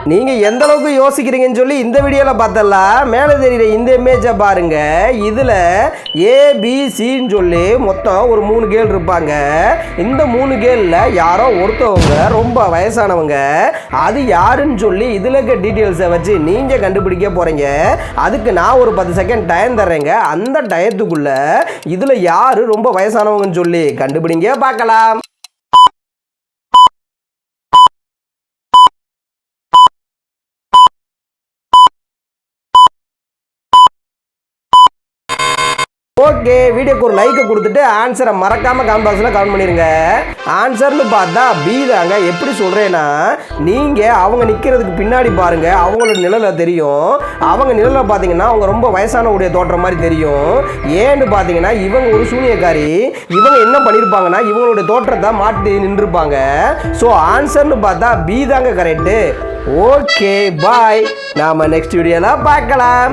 நீங்க எந்த அளவுக்கு யோசிக்கிறீங்கன்னு சொல்லி இந்த வீடியோல பார்த்தலாம். மேலே தெரியுற இந்த இமேஜை பாருங்க. இதுல ஏபிசின்னு சொல்லி மொத்தம் ஒரு 3 கேள் இருப்பாங்க. இந்த 3 கேள்ல யாரோ ஒருத்தவங்க ரொம்ப வயசானவங்க. அது யாருன்னு சொல்லி இதுல இருக்க டீட்டெயில்ஸை வச்சு நீங்க கண்டுபிடிக்க போறீங்க. அதுக்கு நான் ஒரு 10 செகண்ட் டைம் தர்றேங்க. அந்த டயத்துக்குள்ள இதுல யாரு ரொம்ப வயசானவங்கன்னு சொல்லி கண்டுபிடிங்க பார்க்கலாம். ஓகே, வீடியோக்கு ஒரு லைக்கை கொடுத்துட்டு ஆன்சரை மறக்காமல் கமெண்ட் பாக்ஸில் கமெண்ட் பண்ணிடுங்க. ஆன்சர்னு பார்த்தா பி தாங்க. எப்படி சொல்கிறேன்னா, நீங்கள் அவங்க நிற்கிறதுக்கு பின்னாடி பாருங்கள், அவங்களோட நிழலை தெரியும். அவங்க நிழலை பார்த்தீங்கன்னா அவங்க ரொம்ப வயசானவுடைய தோற்றம் மாதிரி தெரியும். ஏன்னு பார்த்தீங்கன்னா இவங்க ஒரு சூனியக்காரி. இவங்க என்ன பண்ணியிருப்பாங்கன்னா இவங்களுடைய தோற்றத்தை மாட்டி நின்றுருப்பாங்க. ஸோ ஆன்சர்னு பார்த்தா பி தாங்க கரெக்டு. ஓகே பாய், நாம் நெக்ஸ்ட் வீடியோவில் பார்க்கலாம்.